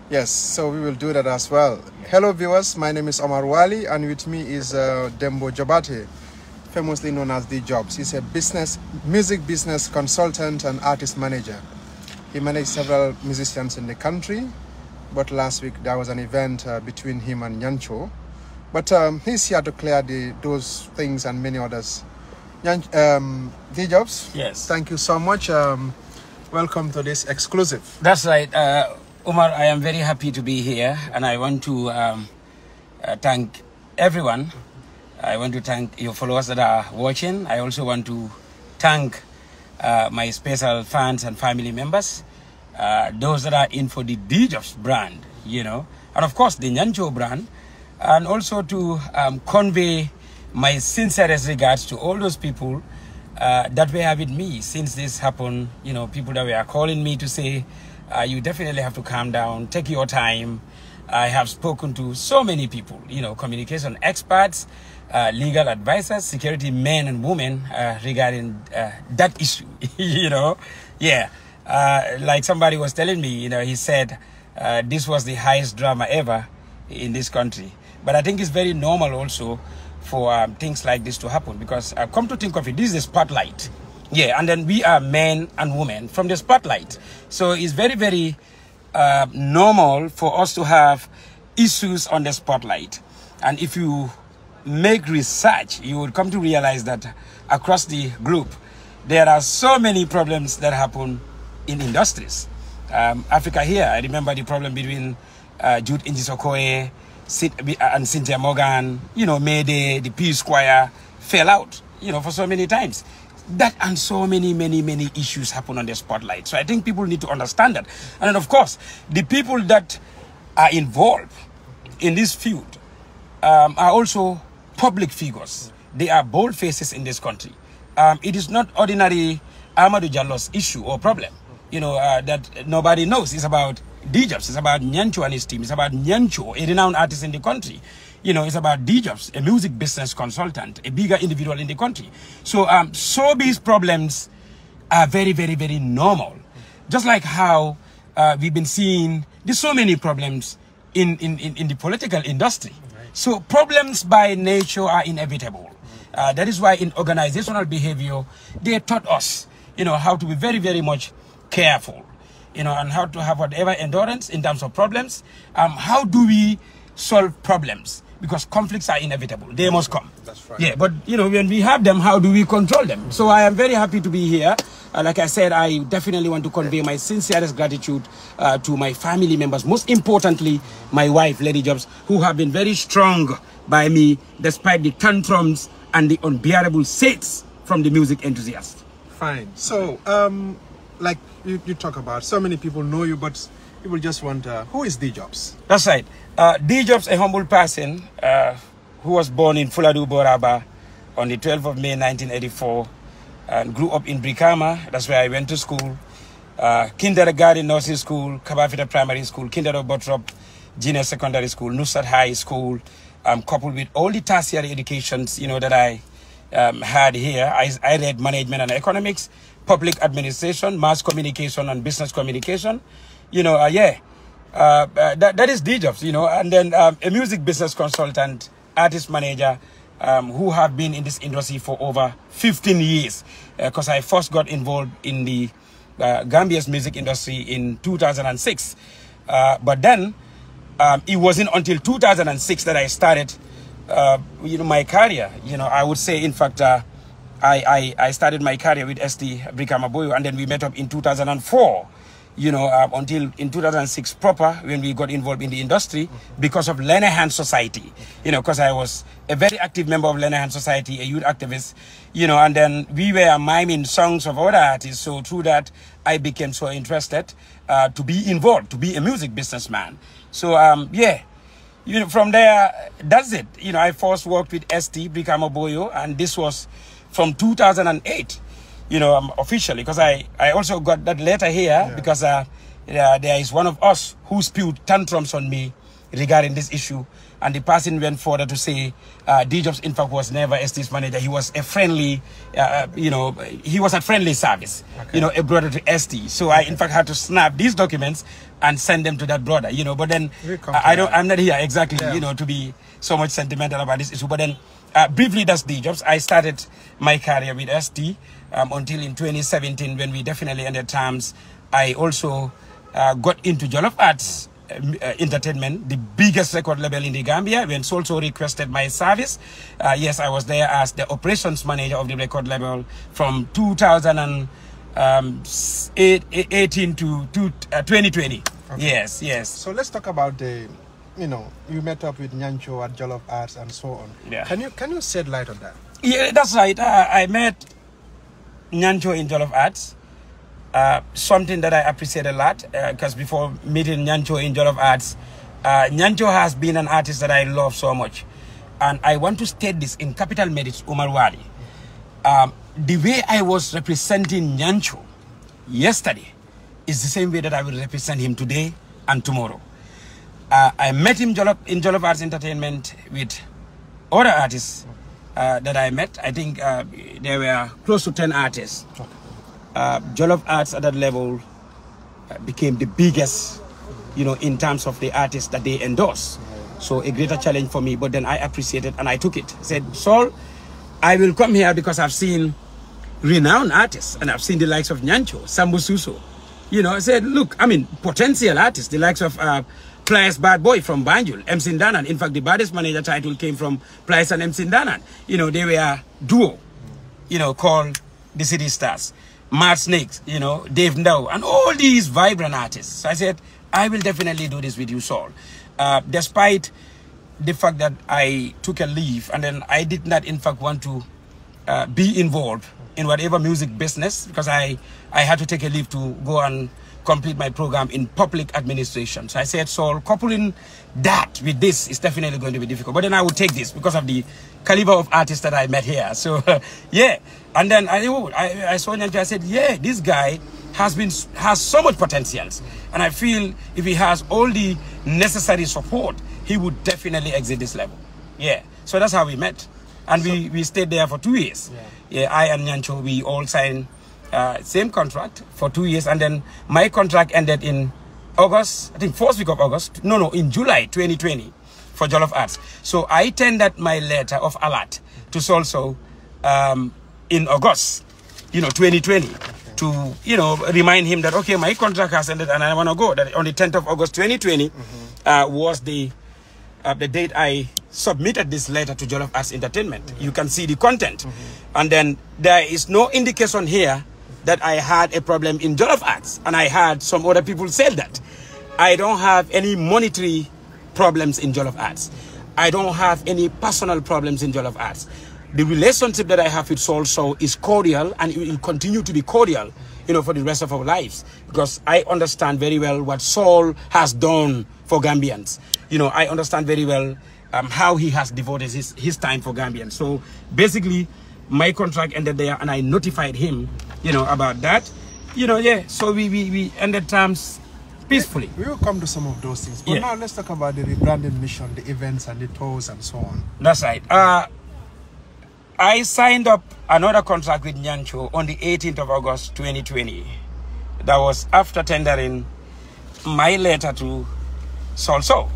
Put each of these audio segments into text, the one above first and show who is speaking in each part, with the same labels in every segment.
Speaker 1: Yes, so we will do that as well. Hello viewers, my name is Omar Wali and with me is DEMBO Jobarteh, famously known as D Jobs. He's a music business consultant and artist manager. He managed several musicians in the country, but last week there was an event between him and Nyancho. But he's here to clear those things and many others. D Jobs?
Speaker 2: Yes.
Speaker 1: Thank you so much. Welcome to this exclusive.
Speaker 2: That's right. Omar, I am very happy to be here, and I want to thank everyone. I want to thank your followers that are watching. I also want to thank my special fans and family members, those that are in for the D Jobs brand, and of course the Nyancho brand, and also to convey my sincerest regards to all those people that were with me since this happened. People that were calling me to say, you definitely have to calm down, take your time. I have spoken to so many people, communication experts, legal advisors, security men and women regarding that issue, like somebody was telling me, he said this was the highest drama ever in this country. But I think it's very normal also for things like this to happen, because come to think of it, this is a spotlight. Yeah, and then we are men and women from the spotlight. So it's very, very normal for us to have issues on the spotlight. And if you make research, you would come to realize that across the globe, there are so many problems that happen in industries. Africa here, I remember the problem between Jude Injisokoe and Cynthia Morgan, Mayday, the Peace Choir fell out, for so many times. That and so many issues happen on the spotlight. So I think people need to understand that. And then, of course, the people that are involved in this feud are also public figures. They are bold faces in this country. It is not ordinary Amadou Jallo's issue or problem, that nobody knows. It's about D Jobs. It's about Nyancho and his team. It's about Nyancho, a renowned artist in the country. It's about D Jobs, a music business consultant, a bigger individual in the country. So, these problems are very, very normal. Just like how we've been seeing, there's so many problems in the political industry. So problems by nature are inevitable. That is why in organizational behavior, they taught us, how to be very, very much careful, and how to have whatever endurance in terms of problems. How do we solve problems? Because conflicts are inevitable. They must come.
Speaker 1: That's right.
Speaker 2: Yeah, but, when we have them, how do we control them? So I am very happy to be here. Like I said, I definitely want to convey my sincerest gratitude to my family members. Most importantly, my wife, Lady Jobs, who have been very strong by me, despite the tantrums and the unbearable sates from the music enthusiasts.
Speaker 1: Fine. So, like you talk about, so many people know you, but people just wonder, who is D Jobs?
Speaker 2: That's right. D Jobs, a humble person who was born in Fuladu Boraba on the 12th of May 1984 and grew up in Brikama. That's where I went to school. Kindergarten, nursery school, Kabafita Primary School, Kinder Botrop Junior Secondary School, Nusrat High School, coupled with all the tertiary educations, that I had here. I read management and economics, public administration, mass communication and business communication. That is D Jobs, and then a music business consultant, artist manager, who have been in this industry for over 15 years. Because I first got involved in the Gambia's music industry in 2006. But then it wasn't until 2006 that I started, my career. I would say, in fact, I started my career with ST Brikama Boyo, and then we met up in 2004. Until in 2006 proper, when we got involved in the industry because of Lenahan Society, because I was a very active member of Lenahan Society, a youth activist, and then we were miming songs of other artists. So through that, I became so interested to be involved, to be a music businessman. So, from there, that's it. I first worked with ST Brikama Boyo, and this was from 2008. Officially, because I also got that letter here, because there is one of us who spewed tantrums on me regarding this issue. And the person went further to say D-Jobs, in fact, was never ST's manager. He was a friendly, you know, he was a friendly service, you know, a brother to ST. So I, in fact, had to snap these documents and send them to that brother, you know. But then I'm not here exactly, you know, to be so much sentimental about this issue. But then briefly, that's D-Jobs. I started my career with ST until in 2017 when we definitely ended terms. I also got into Jollof Arts Entertainment, the biggest record label in the Gambia, when Solso requested my service. Yes, I was there as the operations manager of the record label from 2018 to 2020. Okay. Yes, yes.
Speaker 1: So let's talk about the, you know, you met up with Nyancho at Jollof Arts and so on.
Speaker 2: Yeah.
Speaker 1: Can you shed light on that?
Speaker 2: Yeah, that's right. I met Nyancho in Jollof Arts. Something that I appreciate a lot, because before meeting Nyancho in Jollof Arts, Nyancho has been an artist that I love so much. And I want to state this in capital merits, Omar Wali. The way I was representing Nyancho yesterday is the same way that I will represent him today and tomorrow. I met him in Jollof Arts Entertainment with other artists that I met. I think there were close to 10 artists. Okay. Jollof Arts at that level became the biggest, you know, in terms of the artists that they endorse. So a greater challenge for me, but then I appreciated and I took it. I said, Saul, I will come here because I've seen renowned artists and I've seen the likes of Nyancho, Sambu Suso. You know, I said, look, I mean, potential artists, the likes of Pliers Bad Boy from Banjul, MC Danan. In fact, the baddest manager title came from Pliers and MC Danan. You know, they were a duo, you know, called the City Stars. Mad Snakes, you know, Dave Ndao, and all these vibrant artists. So I said, I will definitely do this with you, Saul. Despite the fact that I took a leave, and then I did not, in fact, want to be involved in whatever music business, because I had to take a leave to go and complete my program in public administration. So I said, Saul, coupling that with this is definitely going to be difficult. But then I would take this because of the caliber of artists that I met here. So, yeah. And then I saw Nyancho, I said, yeah, this guy has so much potential. And I feel if he has all the necessary support, he would definitely exit this level. Yeah. So that's how we met. And we stayed there for 2 years. Yeah, I and Nyancho, we all signed same contract for 2 years. And then my contract ended in August, I think first week of August. No, in July 2020 for Jollof Arts. So I tendered my letter of alert to Solso in August, you know, 2020, to, you know, remind him that, okay, my contract has ended and I want to go. That on the 10th of August 2020 was the date I submitted this letter to Jollof Arts Entertainment. You can see the content. And then there is no indication here that I had a problem in Jollof Arts. And I had some other people say that. I don't have any monetary problems in Jollof Arts. I don't have any personal problems in Jollof Arts. The relationship that I have with Solso is cordial, and it will continue to be cordial, you know, for the rest of our lives, because I understand very well what Sol has done for Gambians. You know, I understand very well how he has devoted his time for Gambians. So basically, my contract ended there, and I notified him, you know, about that. You know, yeah. So we ended terms peacefully.
Speaker 1: We will come to some of those things, but now let's talk about the rebranding mission, the events and the tours and so on.
Speaker 2: That's right. I signed up another contract with Nyancho on the 18th of August 2020. That was after tendering my letter to Solso.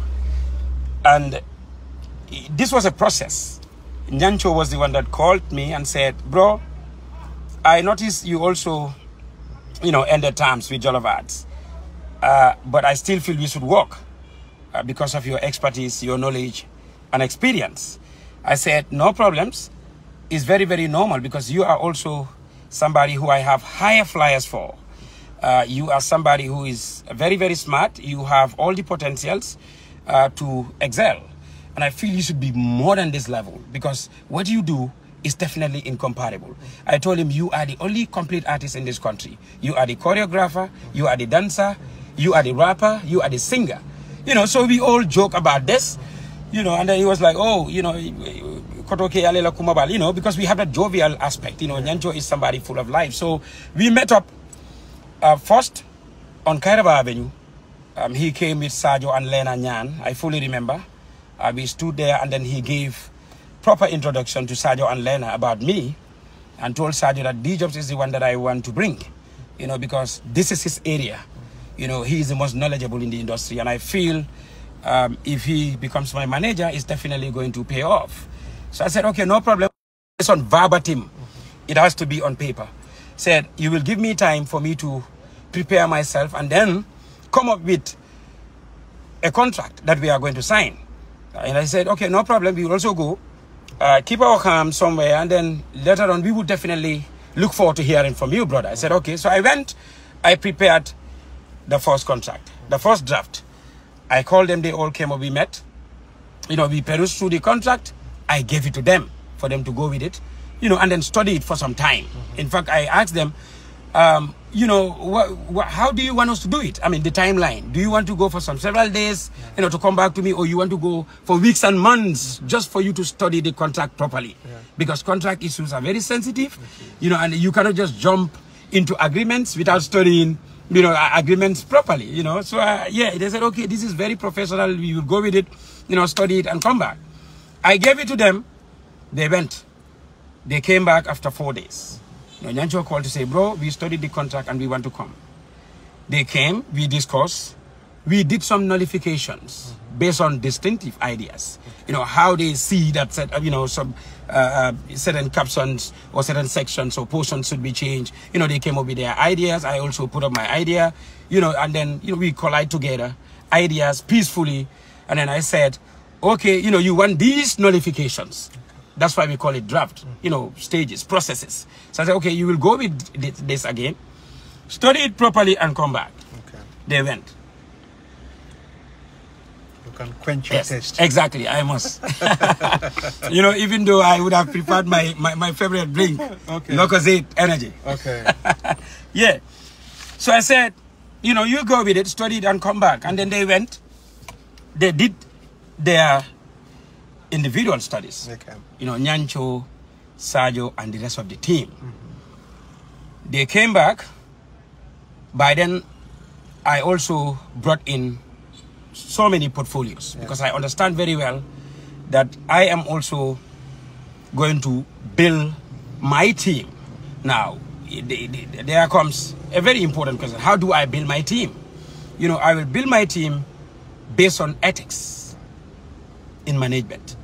Speaker 2: And this was a process. Nyancho was the one that called me and said, bro, I noticed you also, you know, ended terms with Jollof Arts. But I still feel we should work because of your expertise, your knowledge and experience. I said, no problems. It's very, very normal because you are also somebody who I have higher flyers for. You are somebody who is very, very smart. You have all the potentials to excel. And I feel you should be more than this level because what you do is definitely incomparable. I told him, you are the only complete artist in this country. You are the choreographer, you are the dancer, you are the rapper, you are the singer. You know, so we all joke about this, you know, and then he was like, oh, you know, you know, because we have that jovial aspect. You know, Nyancho is somebody full of life. So we met up first on Kairaba Avenue He came with Sajo and Lena Nyan. I fully remember. We stood there, and then he gave proper introduction to Sajo and Lena about me, and told Sajo that D-Jobs is the one that I want to bring, you know, because this is his area. You know, he is the most knowledgeable in the industry, and I feel if he becomes my manager, it's definitely going to pay off. So I said, okay, no problem. It's on verbatim. It has to be on paper. Said, you will give me time for me to prepare myself and then come up with a contract that we are going to sign. And I said, okay, no problem. We will also go, keep our calm somewhere, and then later on, we would definitely look forward to hearing from you, brother. I said, okay. So I went, I prepared the first contract, the first draft. I called them, they all came up, we met. You know, we perused through the contract. I gave it to them for them to go with it, you know, and then study it for some time. In fact, I asked them, you know, how do you want us to do it? I mean, the timeline. Do you want to go for several days, you know, to come back to me, or you want to go for weeks and months just for you to study the contract properly? Because contract issues are very sensitive, you know, and you cannot just jump into agreements without studying, you know, agreements properly, you know. So, yeah, they said, okay, this is very professional. We will go with it, you know, study it and come back. I gave it to them. They went. They came back after 4 days. You know, Nyancho called to say, bro, we studied the contract and we want to come. They came, we discussed, we did some nullifications based on distinctive ideas. You know, how they see that, you know, some certain captions or certain sections or portions should be changed. You know, they came up with their ideas. I also put up my idea, you know, and then, you know, we collide together, ideas peacefully. And then I said, okay, you know, you want these nullifications. That's why we call it draft, you know, stages, processes. So I said, okay, you will go with this again, study it properly and come back. Okay. They went.
Speaker 1: You can quench your taste.
Speaker 2: Exactly, I must. You know, even though I would have prepared my favorite drink, okay, Locozade Energy. Okay. Yeah. So I said, you know, you go with it, study it and come back. And then they went, they did their individual studies. Okay. You know, Nyancho, Sajo, and the rest of the team. They came back. By then, I also brought in so many portfolios because I understand very well that I am also going to build my team. Now, there comes a very important question. How do I build my team? You know, I will build my team based on ethics in management,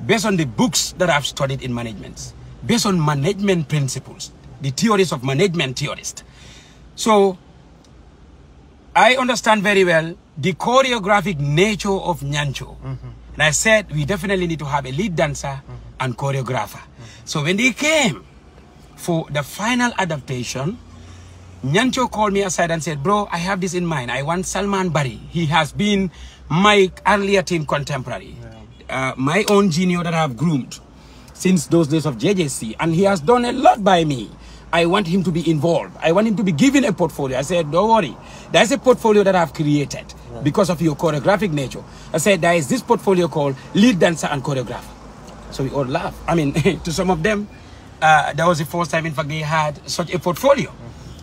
Speaker 2: based on the books that I've studied in management, based on management principles, the theories of management theorists. So I understand very well the choreographic nature of Nyancho. And I said, we definitely need to have a lead dancer and choreographer. So when they came for the final adaptation, Nyancho called me aside and said, bro, I have this in mind. I want Salman Barry. He has been my earlier team contemporary. My own junior that I have groomed since those days of JJC, and he has done a lot by me. I want him to be involved. I want him to be given a portfolio. I said, don't worry. There's a portfolio that I've created because of your choreographic nature. I said, there is this portfolio called lead dancer and choreographer. So we all laugh. I mean, to some of them, that was the first time, in fact, they had such a portfolio.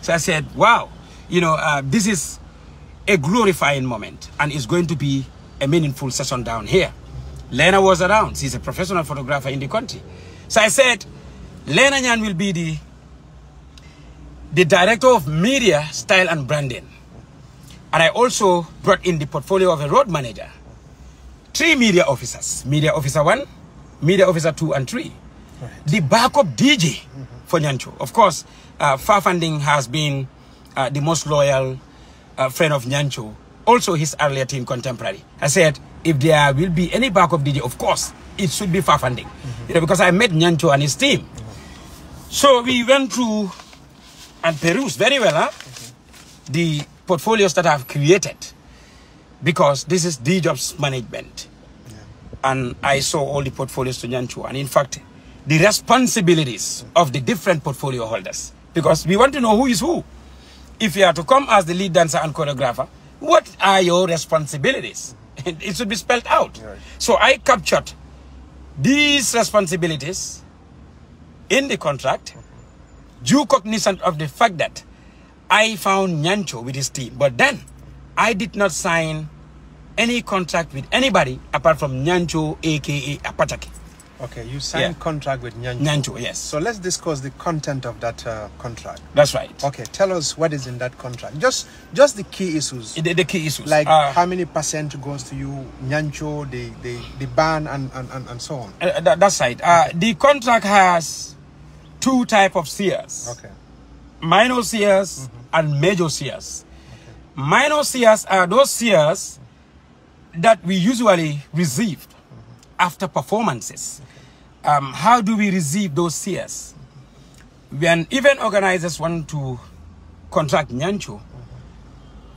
Speaker 2: So I said, wow, you know, this is a glorifying moment, and it's going to be a meaningful session down here. Lena was around. She's a professional photographer in the country. So I said, Lena Nyan will be the director of media, style, and branding. And I also brought in the portfolio of a road manager. 3 media officers. Media officer 1, media officer 2, and 3. Right. The backup DJ for Nyancho. Of course, Fafanding has been the most loyal friend of Nyancho. Also his earlier team contemporary. I said, if there will be any backup DJ, of course, it should be Fafanding. You know, because I met Nyancho and his team. So we went through and perused very well the portfolios that I've created, because this is D-Jobs management. And I saw all the portfolios to Nyancho, and in fact, the responsibilities of the different portfolio holders, because we want to know who is who. If you are to come as the lead dancer and choreographer, what are your responsibilities? It should be spelled out. So I captured these responsibilities in the contract, due cognizant of the fact that I found Nyancho with his team. But then I did not sign any contract with anybody apart from Nyancho, aka Apataki.
Speaker 1: Okay, you signed contract with Nyancho.
Speaker 2: Nyancho, yes.
Speaker 1: So let's discuss the content of that contract.
Speaker 2: That's right.
Speaker 1: Okay, tell us what is in that contract. Just the key issues.
Speaker 2: The key issues.
Speaker 1: Like how many percent goes to you, Nyancho, the ban, and so on.
Speaker 2: That's right. The contract has two types of shares.
Speaker 1: Okay.
Speaker 2: Minor shares and major shares. Okay. Minor shares are those shares that we usually receive after performances. Okay. How do we receive those shares? When event organizers want to contract Nyancho,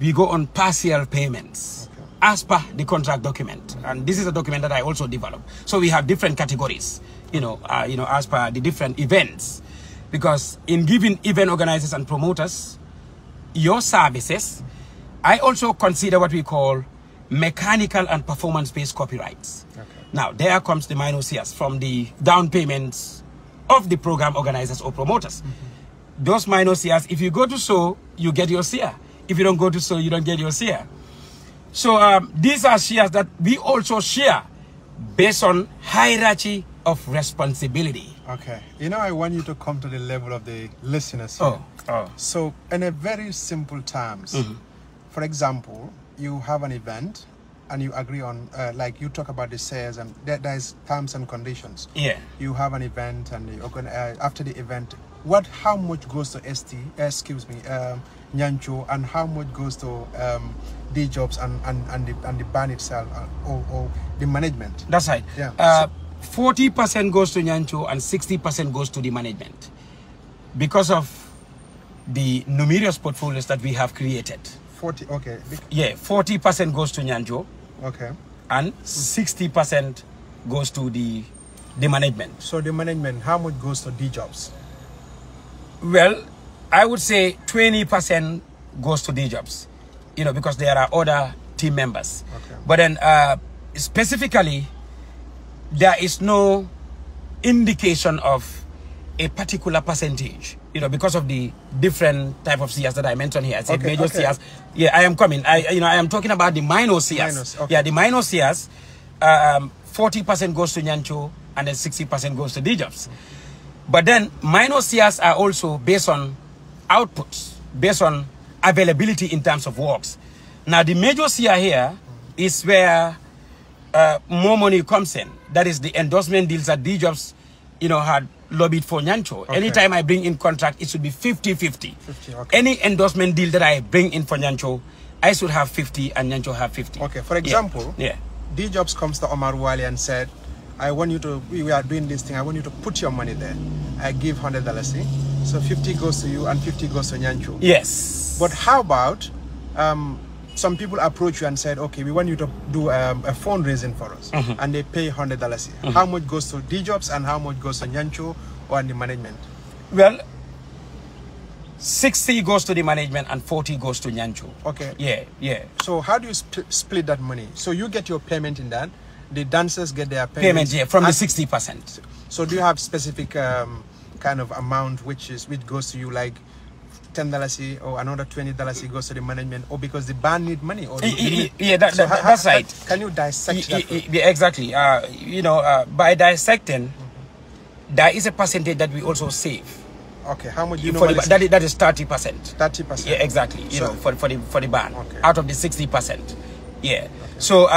Speaker 2: we go on partial payments as per the contract document. And this is a document that I also developed. So we have different categories, as per the different events. Because in giving event organizers and promoters your services, I also consider what we call mechanical and performance-based copyrights. Okay. Now, there comes the minor shares from the down payments of the program organizers or promoters. Those minor shares, if you go to show, you get your share. If you don't go to show, you don't get your share. So these are shares that we also share based on hierarchy of responsibility.
Speaker 1: Okay. I want you to come to the level of the listeners here. So in a very simple terms, for example, you have an event and you agree on, like you talk about the shares and there's terms and conditions. Yeah. You have an event and after the event, how much goes to Nyancho, and how much goes to D-Jobs and the band itself or the management?
Speaker 2: That's right. Yeah. 40% goes to Nyancho and 60% goes to the management because of the numerous portfolios that we have created.
Speaker 1: 40, okay.
Speaker 2: Yeah, 40% goes to Nyancho.
Speaker 1: Okay.
Speaker 2: And 60% goes to the management.
Speaker 1: So the management, how much goes to D-Jobs?
Speaker 2: Well, I would say 20% goes to D-Jobs, because there are other team members. Okay. But then specifically, there is no indication of a particular percentage, because of the different type of shares that I mentioned here. I said major shares. Yeah, I am coming. I am talking about the minor shares. Yeah, the minor shares, 40% goes to Nyancho and then 60% goes to D-Jobs. But then minor shares are also based on outputs, based on availability in terms of works. Now, the major share here is where more money comes in. That is the endorsement deals that D-Jobs, had lobbied for Nyancho. Okay. Anytime I bring in contract, it should be 50-50. Okay. Any endorsement deal that I bring in for Nyancho, I should have 50 and Nyancho have 50.
Speaker 1: Okay, for example, D-Jobs comes to Omar Wali and said, we are doing this thing, I want you to put your money there. I give $100, so 50 goes to you and 50 goes to Nyancho.
Speaker 2: Yes.
Speaker 1: But how about some people approach you and said, okay, we want you to do a fundraising for us, and they pay $100. How much goes to D-Jobs and how much goes to Nyancho or the management?
Speaker 2: Well, 60 goes to the management and 40 goes to Nyancho.
Speaker 1: Okay.
Speaker 2: Yeah.
Speaker 1: So how do you split that money? So you get your payment in that, the dancers get their payment
Speaker 2: from the 60%.
Speaker 1: So do you have specific kind of amount which goes to you, like $10 or another $20 goes to the management, or because the band need money? Or
Speaker 2: that's right.
Speaker 1: Can you dissect that?
Speaker 2: Yeah, exactly. By dissecting, there is a percentage that we also save.
Speaker 1: Okay, how much you
Speaker 2: know? That is 30%.
Speaker 1: 30%.
Speaker 2: Yeah, exactly. For the band, out of the 60%. Yeah. Okay. So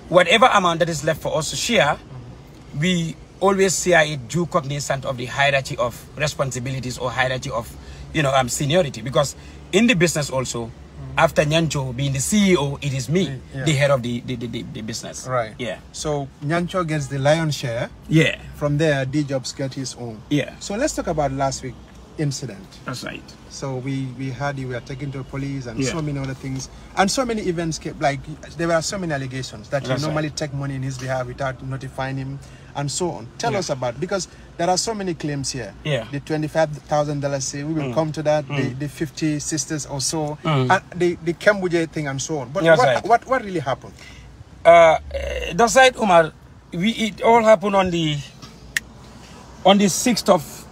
Speaker 2: whatever amount that is left for us to share, we always share it due cognizant of the hierarchy of responsibilities or hierarchy of seniority, because in the business also, after Nyancho being the CEO, it is me, the head of the business.
Speaker 1: Right.
Speaker 2: Yeah.
Speaker 1: So Nyancho gets the lion's share.
Speaker 2: Yeah.
Speaker 1: From there, D-Jobs get his own.
Speaker 2: Yeah.
Speaker 1: So let's talk about last week incident.
Speaker 2: That's right.
Speaker 1: So we heard you were taken to the police and so many other things, and so many events came, like there were so many allegations that you normally take money in his behalf without notifying him and so on. Tell us about, because there are so many claims here. Yeah. The $25,000, we will come to that. The 50 sisters or so, and the Kembuje thing and so on. But what really happened?
Speaker 2: That's right, Umar. It all happened on the 6th of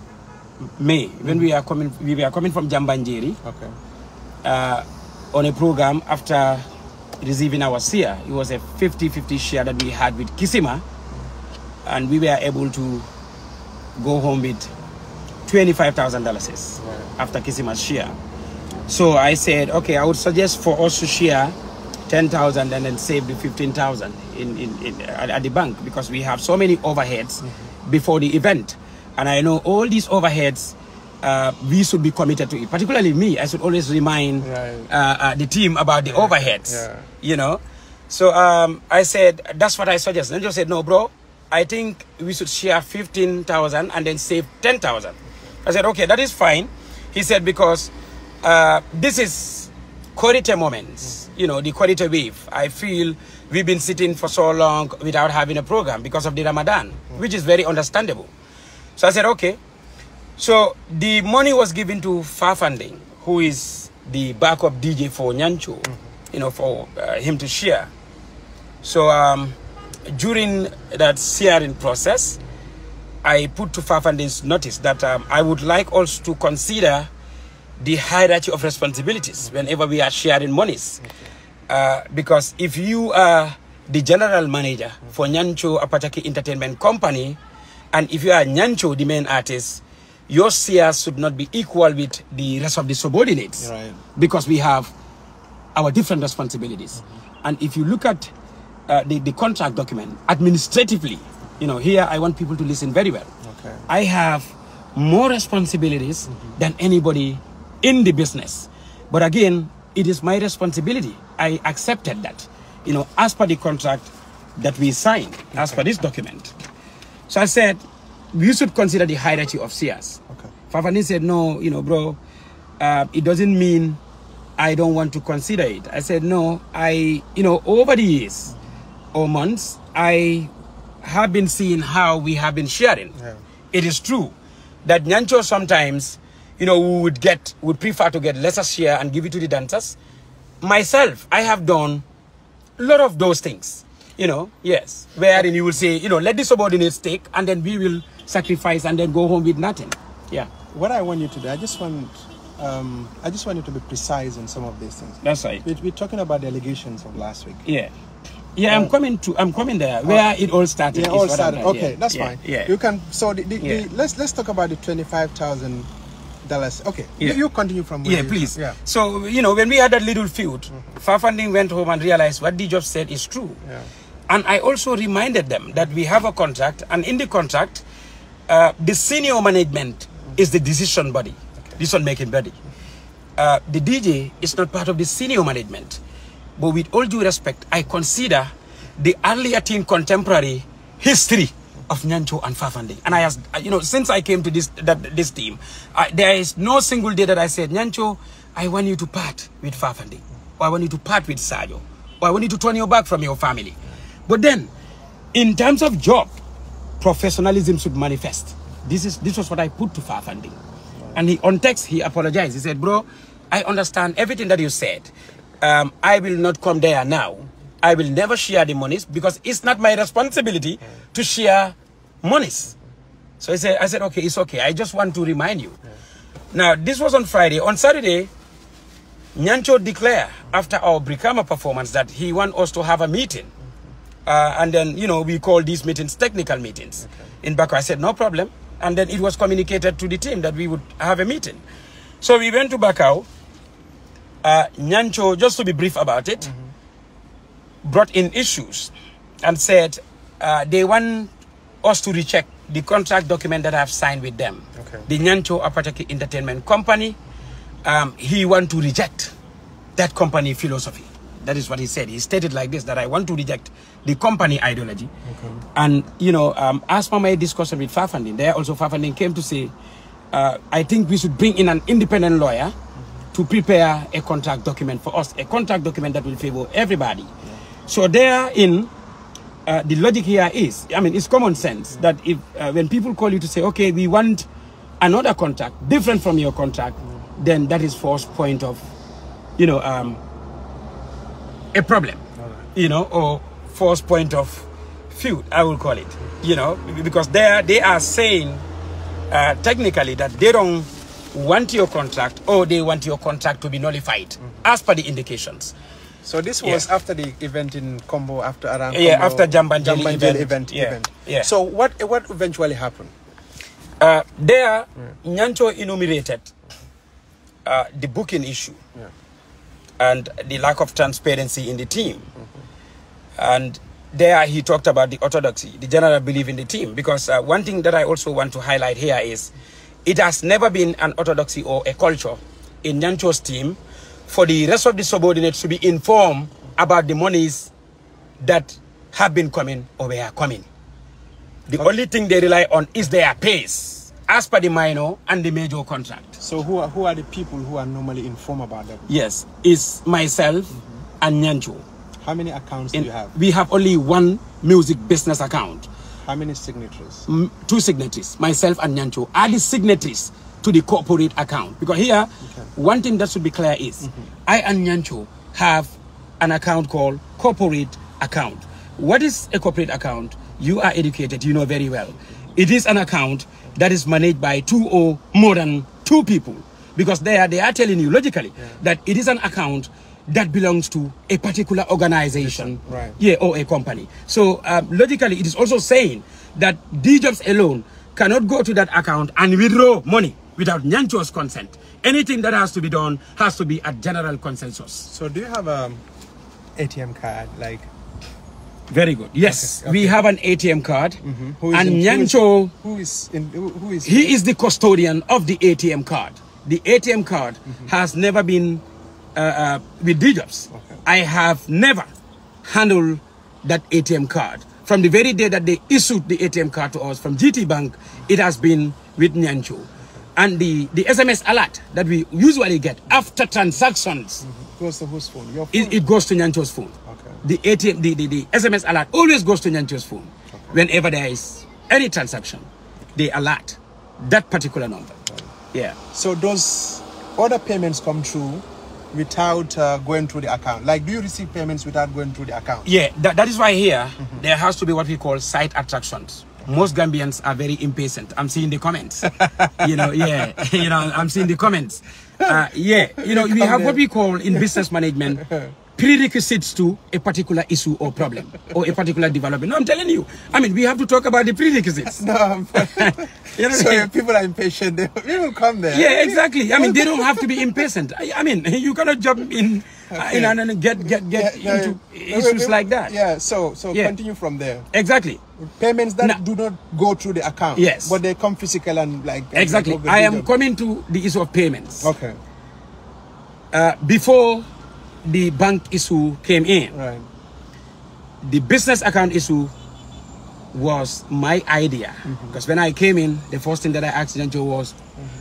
Speaker 2: May when we were coming from Jambanjeri.
Speaker 1: Okay.
Speaker 2: on a program after receiving our share. It was a 50-50 share that we had with Kisima, and we were able to go home with $25,000 after Kisima's share. So I said, okay, I would suggest for us to share 10,000 and then save the 15,000 at the bank, because we have so many overheads before the event, and I know all these overheads we should be committed to it. Particularly me, I should always remind the team about the overheads. You know, so I said that's what I suggest. And just said, no, bro, I think we should share 15,000 and then save 10,000. I said, okay, that is fine. He said, because this is Korite moments, you know, the Korite wave. I feel we've been sitting for so long without having a program because of the Ramadan, which is very understandable. So I said, okay. So the money was given to Fafanding, who is the backup DJ for Nyancho, you know, for him to share. So during that sharing process, I put to Fafanding's notice that I would like us to consider the hierarchy of responsibilities whenever we are sharing monies. Because if you are the general manager for Nyancho Apataki Entertainment Company, and if you are Nyancho, the main artist, your shares should not be equal with the rest of the subordinates, because we have our different responsibilities. And if you look at the contract document, administratively, you know, here I want people to listen very well. I have more responsibilities than anybody in the business. But again, it is my responsibility. I accepted that, you know, as per the contract that we signed, as per this document. So I said, we should consider the hierarchy of shares. Fafani said, no, you know, bro, it doesn't mean I don't want to consider it. I said, no, you know, over the years or months, I have been seeing how we have been sharing. It is true that Nyancho sometimes, you know, would prefer to get lesser share and give it to the dancers. Myself, I have done a lot of those things, you know, yes, wherein you will say, you know, let the subordinates take, and then we will sacrifice and then go home with nothing. Yeah.
Speaker 1: What I want you to do, I just want you to be precise on some of these things.
Speaker 2: That's right.
Speaker 1: We're talking about the allegations of last week.
Speaker 2: Yeah, I'm coming there where it all started.
Speaker 1: Yeah, all started. Okay, that's fine.
Speaker 2: Yeah.
Speaker 1: You can. So let's talk about the $25,000. Okay. You continue from where
Speaker 2: please. So, you know, when we had that little feud, Fafanding went home and realized what the judge said is true. And I also reminded them that we have a contract, and in the contract, the senior management is the decision body, decision-making body. The DJ is not part of the senior management. But with all due respect, I consider the earlier team contemporary history of Nyancho and Fafanding. And I asked, you know, since I came to this team, there is no single day that I said, Nyancho, I want you to part with Fafanding, or I want you to part with Sajo, or I want you to turn your back from your family. But then, in terms of job, professionalism should manifest. This was what I put to Fafanding. And on text, he apologized. He said, bro, I understand everything that you said. I will not come there now. I will never share the monies, because it's not my responsibility to share monies. So I said, okay, it's okay. I just want to remind you. Now, this was on Friday. On Saturday, Nyancho declared after our Brikama performance that he wants us to have a meeting. And then, you know, we call these meetings technical meetings. In Bako, I said, no problem. And then it was communicated to the team that we would have a meeting. So we went to Bakau. Nyancho, just to be brief about it, brought in issues and said they want us to recheck the contract document that I've signed with them. The Nyancho Apataki Entertainment Company. He want to reject that company philosophy. That is what he said. He stated like this, that I want to reject the company ideology. And, you know, as per my discussion with Fafanding, there also Fafanding came to say, I think we should bring in an independent lawyer to prepare a contract document for us, a contract document that will favor everybody. So therein, the logic here is, I mean, it's common sense that if when people call you to say, okay, we want another contract different from your contract, then that is first point of, you know, a problem, you know, or first point of feud, I will call it, you know, because they are saying technically that they don't want your contract or they want your contract to be nullified as per the indications.
Speaker 1: So this was after the event in Combo, after around
Speaker 2: after Jambanjeli event.
Speaker 1: So what eventually happened?
Speaker 2: There, Nyancho enumerated the booking issue and the lack of transparency in the team. And there he talked about the orthodoxy, the general belief in the team. Because one thing that I also want to highlight here is it has never been an orthodoxy or a culture in Nyancho's team for the rest of the subordinates to be informed about the monies that have been coming or were coming. The only thing they rely on is their pays, as per the minor and the major contract.
Speaker 1: So who are the people who are normally informed about that?
Speaker 2: Yes, it's myself and Nyancho.
Speaker 1: How many accounts do you have?
Speaker 2: We have only one music business account.
Speaker 1: How many signatories?
Speaker 2: 2 signatories, myself and Nyancho, are the signatories to the corporate account. Because here, one thing that should be clear is, I and Nyancho have an account called corporate account. What is a corporate account? You are educated, you know very well. It is an account that is managed by 2 or more than 2 people. Because they are telling you logically that it is an account that belongs to a particular organization, or a company. So logically, it is also saying that D-Jobs alone cannot go to that account and withdraw money without Nyancho's consent. Anything that has to be done has to be a general consensus.
Speaker 1: So do you have an ATM card? Like,
Speaker 2: very good. Yes, we have an ATM card, and
Speaker 1: Nyancho,
Speaker 2: he is the custodian of the ATM card. The ATM card has never been with D-Jobs. I have never handled that ATM card. From the very day that they issued the ATM card to us from GT Bank, it has been with Nyancho. And the SMS alert that we usually get after transactions
Speaker 1: goes to whose phone? Your phone?
Speaker 2: It goes to Nyancho's phone. The SMS alert always goes to Nyancho's phone. Whenever there is any transaction, they alert that particular number.
Speaker 1: So those other payments come through without going through the account? Like, do you receive payments without going through the account?
Speaker 2: Yeah, that is why here there has to be what we call site attractions. Most Gambians are very impatient. I'm seeing the comments. I'm seeing the comments. We have what we call in business management prerequisites to a particular issue or problem or a particular development. No, I'm telling you. I mean, we have to talk about the prerequisites.
Speaker 1: So people are impatient. They will come there.
Speaker 2: Yeah, exactly. I mean, they don't have to be impatient. I mean, you cannot jump in and get into issues like that.
Speaker 1: Yeah. So continue from there.
Speaker 2: Exactly.
Speaker 1: Payments that do not go through the account.
Speaker 2: Yes.
Speaker 1: But they come physical and like.
Speaker 2: Exactly. I am coming to the issue of payments.
Speaker 1: Okay.
Speaker 2: Before the bank issue came in, the business account issue was my idea. Because when I came in, the first thing that I asked Nyancho was,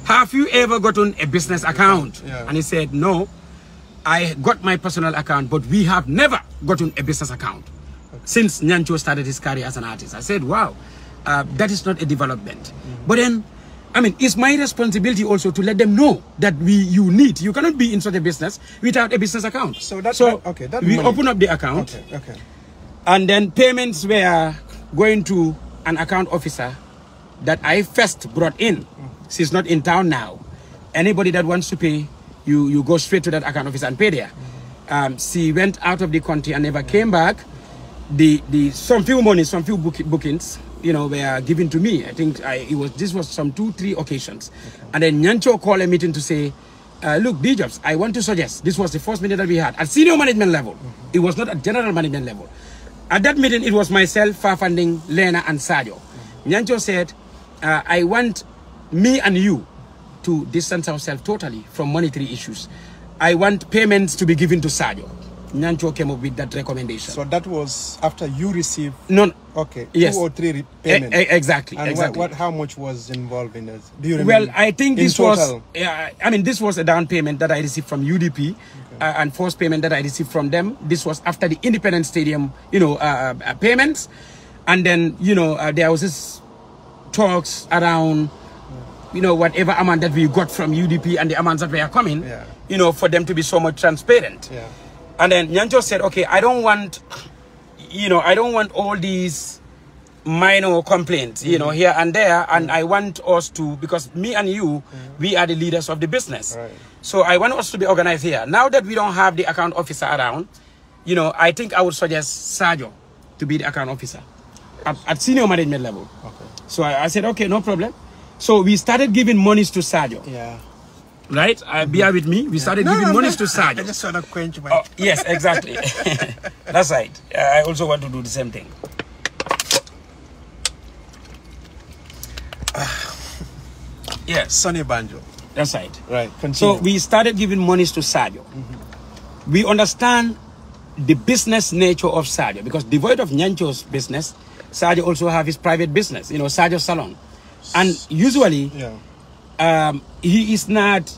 Speaker 2: have you ever gotten a business account? And he said, no, I got my personal account, but we have never gotten a business account since Nyancho started his career as an artist. I said, wow, that is not a development. But then, I mean, it's my responsibility also to let them know that you cannot be in such a business without a business account.
Speaker 1: So
Speaker 2: we open up the account. And then payments were going to an account officer that I first brought in. She's not in town now. Anybody that wants to pay, you go straight to that account officer and pay there. She went out of the country and never came back. Some few bookings, were given to me. I think this was some 2-3 occasions. And then Nyancho called a meeting to say, look, D-Jobs, I want to suggest, this was the first meeting that we had at senior management level. It was not at general management level. At that meeting, it was myself, Fafanding, Lena, and Sadio. Nyancho said, I want me and you to distance ourselves totally from monetary issues. I want payments to be given to Sadio. Nyancho came up with that recommendation.
Speaker 1: So that was after you received?
Speaker 2: No.
Speaker 1: Okay.
Speaker 2: Yes.
Speaker 1: 2 or 3 payments.
Speaker 2: Exactly.
Speaker 1: And
Speaker 2: exactly.
Speaker 1: How much was involved in this? Do you remember?
Speaker 2: Well, I think this was. This was a down payment that I received from UDP, and first payment that I received from them. This was after the Independence Stadium, payments, and then there was this talks around, whatever amount that we got from UDP and the amounts that were coming, for them to be so much transparent. And then Nyancho said, okay, I don't want all these minor complaints, you know, here and there, and I want us to, because me and you, we are the leaders of the business.
Speaker 1: Right.
Speaker 2: So I want us to be organized here. Now that we don't have the account officer around, you know, I think I would suggest Sajo to be the account officer at senior management level.
Speaker 1: Okay.
Speaker 2: So I said, okay, no problem. So we started giving monies to Sajo.
Speaker 1: Yeah.
Speaker 2: Right? Bear with me. We started giving monies to Sajo.
Speaker 1: I just want to quench my...
Speaker 2: Oh, yes, exactly. That's right. I also want to do the same thing. Yes.
Speaker 1: Sonny Banjo.
Speaker 2: That's right.
Speaker 1: Right. Continue.
Speaker 2: So we started giving monies to Sajo. We understand the business nature of Sajo, because devoid of Nyancho's business, Sajo also have his private business, you know, Sajo Salon. And usually, he is not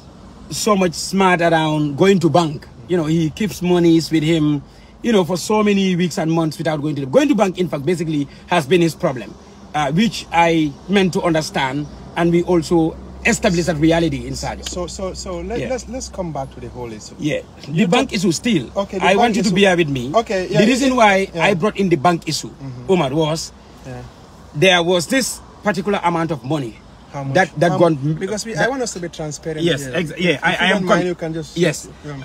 Speaker 2: so much smart around going to bank. You know, he keeps monies with him, you know, for so many weeks and months without going to the... Going to bank, in fact, basically has been his problem, which I meant to understand, and we also established that reality in Sajo.
Speaker 1: So let's come back to the whole issue.
Speaker 2: Yeah, the bank issue still.
Speaker 1: Okay,
Speaker 2: I want you to bear with me.
Speaker 1: Okay, yeah,
Speaker 2: the reason why I brought in the bank issue, Umar, was there was this particular amount of money that gone,
Speaker 1: because I want us to be transparent.
Speaker 2: Yes, I am.
Speaker 1: You can just
Speaker 2: I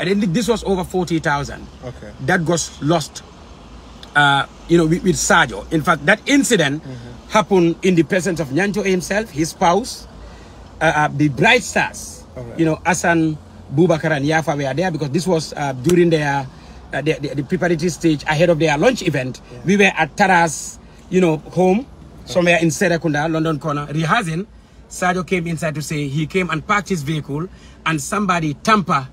Speaker 2: think this was over 40,000.
Speaker 1: Okay, that
Speaker 2: got lost. You know, with Sajo. In fact, that incident happened in the presence of Nyancho himself, his spouse, the Bright Stars. You know, Asan, Bubakar, and Yafa were there, because this was during their the preparatory stage ahead of their launch event. We were at Tara's, you know, home somewhere in Serekunda, London corner, rehearsing. Sajo came inside to say he came and parked his vehicle, and somebody tampered,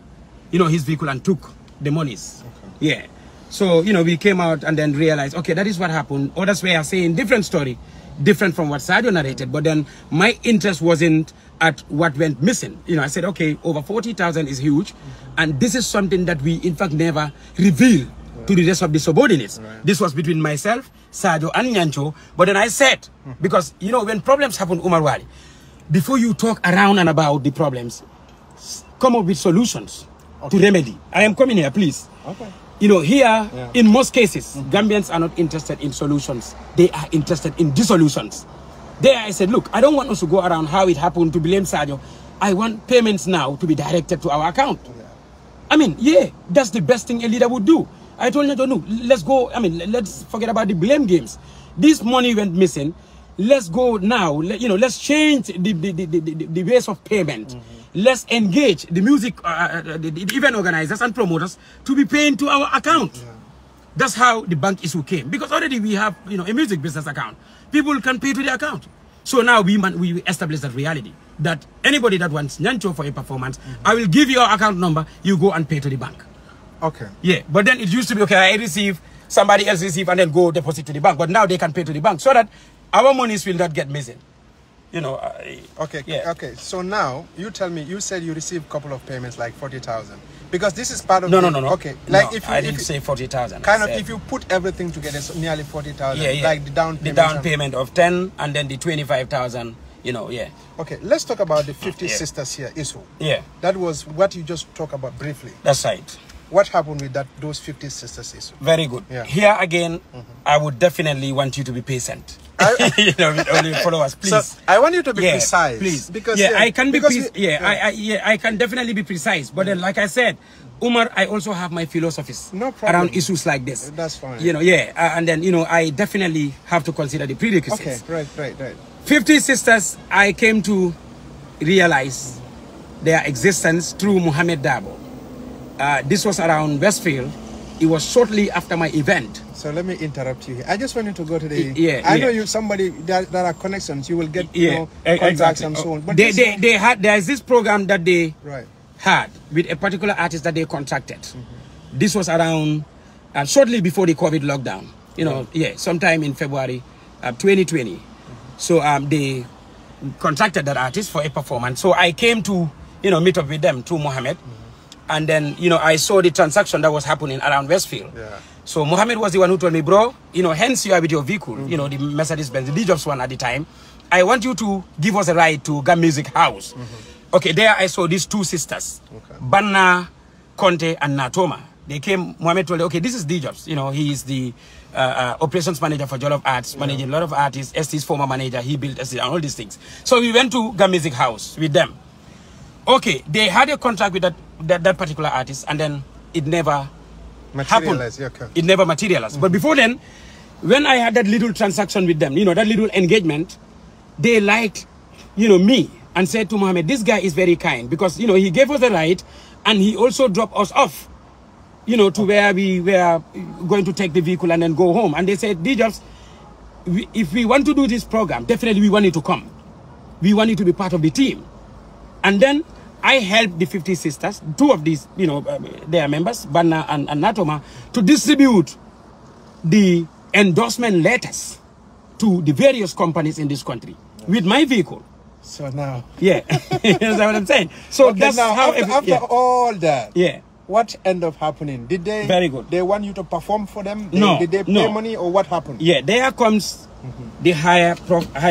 Speaker 2: you know, his vehicle and took the monies. Yeah. So, you know, we came out and then realized, okay, that is what happened. Others were saying different story, different from what Sajo narrated. But then my interest wasn't at what went missing. You know, I said, okay, over 40,000 is huge. And this is something that we, in fact, never revealed to the rest of the subordinates. This was between myself, Sajo, and Nyancho. But then I said, because, you know, when problems happen, Umar Wali, before you talk around and about the problems, come up with solutions to remedy. I am coming here, please.
Speaker 1: Okay.
Speaker 2: You know, here, in most cases, Gambians are not interested in solutions. They are interested in dissolutions. There I said, look, I don't want us to go around how it happened to blame Sajo. I want payments now to be directed to our account. I mean, yeah, that's the best thing a leader would do. I told Nyancho, no, let's go, I mean, let's forget about the blame games. This money went missing. Let's go now, you know, let's change the ways of payment. Let's engage the music, the event organizers and promoters to be paying to our account. That's how the bank issue came. Because already we have, you know, a music business account. People can pay to the account. So now we establish that reality, that anybody that wants Nyancho for a performance, I will give you your account number, you go and pay to the bank.
Speaker 1: Okay.
Speaker 2: Yeah, but then it used to be, okay, I receive, somebody else receive, and then go deposit to the bank. But now they can pay to the bank, so that our monies will not get missing. You know.
Speaker 1: Okay. Yeah. Okay. So now you tell me. You said you received a couple of payments, like 40,000, because this is part of.
Speaker 2: No.
Speaker 1: Okay. Like
Speaker 2: no,
Speaker 1: if you,
Speaker 2: I didn't say 40,000.
Speaker 1: Kind of, if you put everything together, it's nearly 40,000.
Speaker 2: Yeah.
Speaker 1: Like the down payment.
Speaker 2: The down payment of 10, and then the 25,000. You know. Yeah.
Speaker 1: Okay. Let's talk about the 50 sisters here issue.
Speaker 2: Yeah.
Speaker 1: That was what you just talked about briefly.
Speaker 2: That's right.
Speaker 1: What happened with those 50 sisters issue?
Speaker 2: Very good.
Speaker 1: Yeah.
Speaker 2: Here again, I would definitely want you to be patient. You know, with all your followers, please.
Speaker 1: So I want you to be precise,
Speaker 2: please,
Speaker 1: because
Speaker 2: I can be I can definitely be precise. But then, like I said, Umar, I also have my philosophies around issues like this.
Speaker 1: That's fine.
Speaker 2: You know, and then, you know, I definitely have to consider the prerequisites.
Speaker 1: Okay, right.
Speaker 2: 50 sisters, I came to realize their existence through Mohammed Dabo. This was around Westfield. It was shortly after my event.
Speaker 1: So let me interrupt you here. I just want you to go to the... I know you, somebody, there are connections. You will get, you know, contacts and so on. But there's this program that they had with a particular artist that they contracted. This was around, shortly before the COVID lockdown. You know, sometime in February 2020. So they contracted that artist for a performance. So I came to, you know, meet up with them through Mohammed. And then, you know, I saw the transaction that was happening around Westfield. So Mohammed was the one who told me, bro, you know, hence you are with your vehicle, you know, the Mercedes-Benz, the D-Jobs one at the time. I want you to give us a ride to Gam Music House. Okay, there I saw these two sisters, Banna Conte and Natoma.
Speaker 2: They came, Mohammed told them, okay, this is D-Jobs. You know, he is the operations manager for Jollof Arts, managing a lot of artists. ST's former manager, he built ST and all these things. So we went to Gam Music House with them. Okay, they had a contract with that particular artist, and then it never happened.
Speaker 1: Okay.
Speaker 2: It never materialized. But before then, when I had that little transaction with them, you know, that little engagement, they liked, you know, me and said to Mohammed, this guy is very kind because, you know, he gave us the right and he also dropped us off, you know, to where we were going to take the vehicle and then go home. And they said, D-Jobs, if we want to do this program, definitely we want you to come. We want you to be part of the team. And then I helped the 50 sisters, 2 of these, you know, their members, Banna and Natoma, to distribute the endorsement letters to the various companies in this country with my vehicle.
Speaker 1: So now,
Speaker 2: yeah, that's what I'm saying. So
Speaker 1: okay,
Speaker 2: that's
Speaker 1: now,
Speaker 2: how
Speaker 1: after all that,
Speaker 2: yeah.
Speaker 1: What ended up happening? Did they? Very good. They want you to perform for them?
Speaker 2: No.
Speaker 1: Did they pay money or what happened?
Speaker 2: Yeah, there comes the high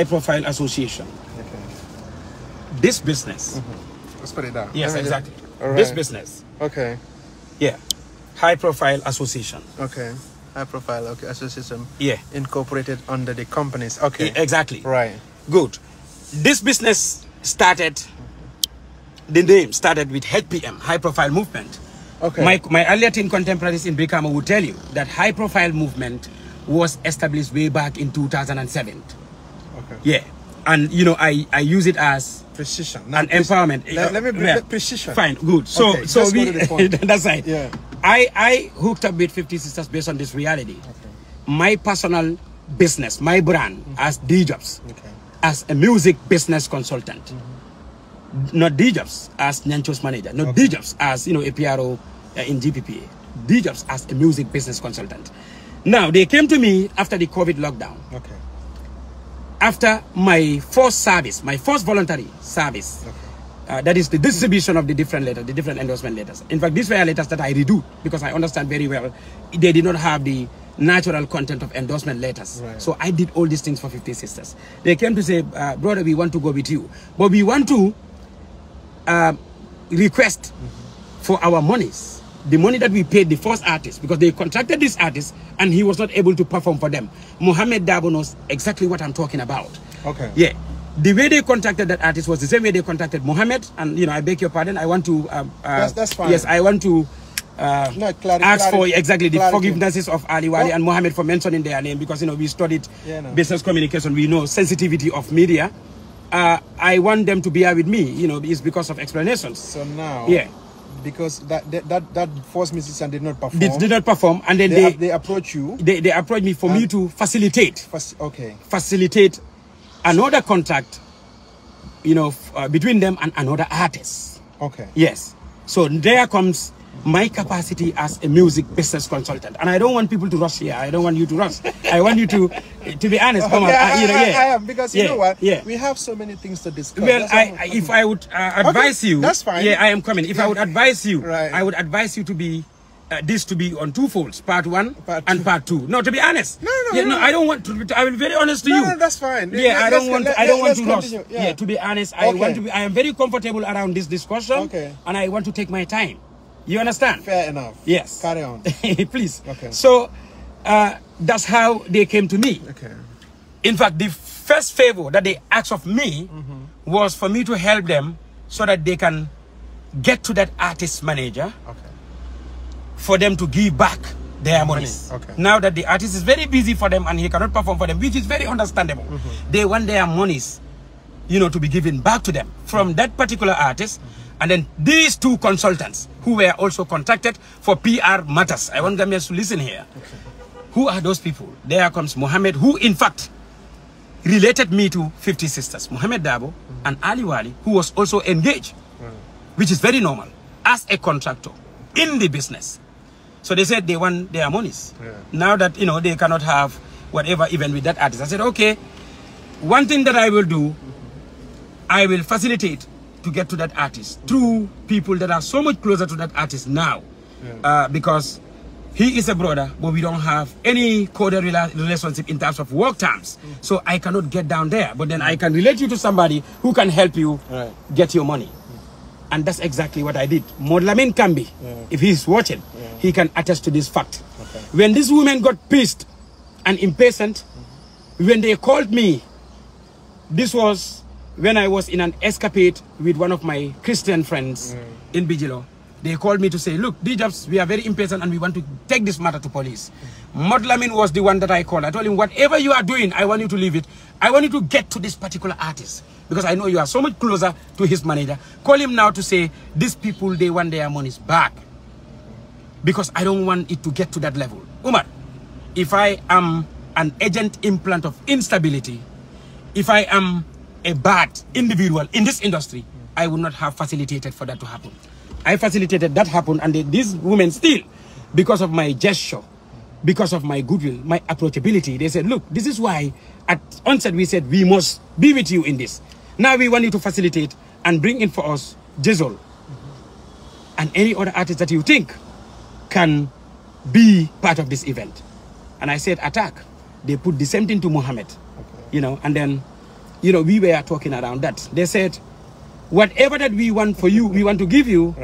Speaker 2: profile association.
Speaker 1: Okay.
Speaker 2: This business.
Speaker 1: Let's put it down.
Speaker 2: Yes, exactly.
Speaker 1: Right.
Speaker 2: This business.
Speaker 1: Okay.
Speaker 2: Yeah. High profile association.
Speaker 1: Okay. High profile, okay, association.
Speaker 2: Yeah.
Speaker 1: Incorporated under the companies. Okay.
Speaker 2: Exactly.
Speaker 1: Right.
Speaker 2: Good. This business started, the name started with HPM, High Profile Movement.
Speaker 1: Okay.
Speaker 2: My earlier team contemporaries in Brikama will tell you that High Profile Movement was established way back in 2007. Okay. Yeah. And, you know, I use it as
Speaker 1: precision.
Speaker 2: An empowerment.
Speaker 1: Let me bring precision.
Speaker 2: Fine, good. So,
Speaker 1: okay,
Speaker 2: so we, that's right.
Speaker 1: Yeah.
Speaker 2: I hooked up with 50 Sisters based on this reality. Okay. My personal business, my brand as D-Jobs, as a music business consultant. Not D-Jobs as Nyancho's manager, not D-Jobs as, you know, a PRO in GPPA. D-Jobs as a music business consultant. Now, they came to me after the COVID lockdown. Okay. After my first service, my first voluntary service. Okay. That is the distribution of the different letters, the different endorsement letters. In fact, these were letters that I redo because I understand very well they did not have the natural content of endorsement letters. Right. So I did all these things for 50 Sisters. They came to say, brother, we want to go with you. But we want to request for our monies. The money that we paid the first artist, because they contracted this artist and he was not able to perform for them. Mohammed Dabo knows exactly what I'm talking about. Okay. Yeah. The way they contacted that artist was the same way they contacted Mohammed. And, you know, I beg your pardon. I want to...
Speaker 1: that's fine.
Speaker 2: Yes, I want to ask for exactly the forgivenesses of Ali Wali and Mohammed for mentioning their name because, you know, we studied business communication. We know sensitivity of media. I want them to bear with me, you know, it's because of explanations. So now... Yeah.
Speaker 1: Because that first musician did not perform.
Speaker 2: Did not perform, and then
Speaker 1: they approach you.
Speaker 2: They approach me for me to facilitate. Facilitate another contact, you know, between them and another artist. Okay. Yes. So there comes my capacity as a music business consultant, and I don't want people to rush here. I don't want you to rush. I want you to be honest. Come on,
Speaker 1: I am because you know what? Yeah. We have so many things to discuss.
Speaker 2: Well, if I would advise you,
Speaker 1: that's fine.
Speaker 2: Yeah, I am coming. If I would advise you, I would advise you to be this to be on 2 folds, part 1 and part 2. No, to be honest. No, I don't want to. I will be very honest to you.
Speaker 1: No, that's fine.
Speaker 2: Yeah, I don't want to rush. Yeah, to be honest, I want to be. I am very comfortable around this discussion. Okay. And I want to take my time. You understand?
Speaker 1: Fair enough.
Speaker 2: Yes.
Speaker 1: Carry on.
Speaker 2: Please. Okay. So that's how they came to me. Okay. In fact, the first favor that they asked of me was for me to help them so that they can get to that artist manager for them to give back their monies. Okay. Now that the artist is very busy for them and he cannot perform for them, which is very understandable. They want their monies, you know, to be given back to them from that particular artist. And then these 2 consultants who were also contacted for PR matters. I want Gambians to listen here. Okay. Who are those people? There comes Mohammed, who in fact related me to 50 Sisters. Mohammed Dabo and Ali Wali, who was also engaged, which is very normal, as a contractor in the business. So they said they want their monies. Yeah. Now that, you know, they cannot have whatever even with that artist. I said, okay, one thing that I will do, I will facilitate to get to that artist through people that are so much closer to that artist now, because he is a brother, but we don't have any coded relationship in terms of work terms. So I cannot get down there, but then I can relate you to somebody who can help you get your money. And that's exactly what I did. Modlamin Kambi, if he's watching, he can attest to this fact. Okay. When this woman got pissed and impatient, when they called me, this was when I was in an escapade with one of my Christian friends in Bijilo. They called me to say, look, D-Jobs, we are very impatient and we want to take this matter to police. Modlamin was the one that I called. I told him, whatever you are doing, I want you to leave it. I want you to get to this particular artist. Because I know you are so much closer to his manager. Call him now to say, these people, they want their monies back. Because I don't want it to get to that level. Umar, if I am an agent implant of instability, if I am a bad individual in this industry, I would not have facilitated for that to happen. I facilitated that happen, and these women still, because of my gesture, because of my goodwill, my approachability, they said, look, this is why at onset we said we must be with you in this. Now we want you to facilitate and bring in for us Jizzle and any other artist that you think can be part of this event. And I said, attack. They put the same thing to Mohammed, you know, and then, you know, we were talking around that. They said, whatever that we want for you, we want to give you,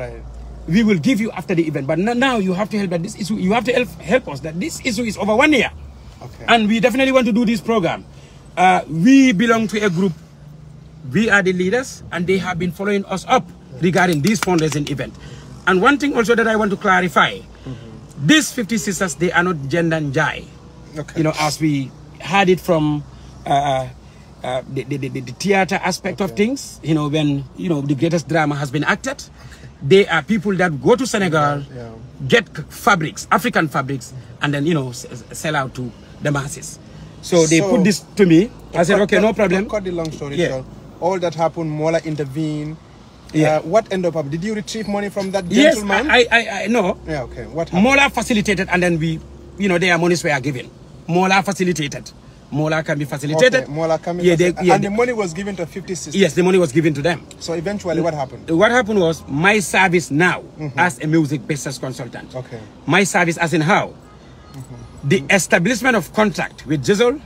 Speaker 2: we will give you after the event. But now you have to help that this issue, you have to help us that this issue is over 1 year. And we definitely want to do this program. We belong to a group. We are the leaders, and they have been following us up regarding this fundraising event. And one thing also that I want to clarify, these 50 sisters, they are not gender and jai. You know, as we had it from the theater aspect of things, you know, when, you know, the greatest drama has been acted, they are people that go to Senegal, get fabrics, African fabrics, and then, you know, sell out to the masses. So they put this to me. I said, okay, no problem.
Speaker 1: Cut the long story short. All that happened, Mola intervened. What ended up? Did you retrieve money from that gentleman?
Speaker 2: Yes, I know.
Speaker 1: Yeah, okay. What happened?
Speaker 2: Mola facilitated, and then we, you know, their monies were given. Mola facilitated. Mola can be facilitated.
Speaker 1: Okay, Mola can be and the money was given to 50 sisters?
Speaker 2: Yes, the money was given to them.
Speaker 1: So eventually what happened?
Speaker 2: What happened was my service now as a music business consultant. My service as in how? The establishment of contract with Jizzle,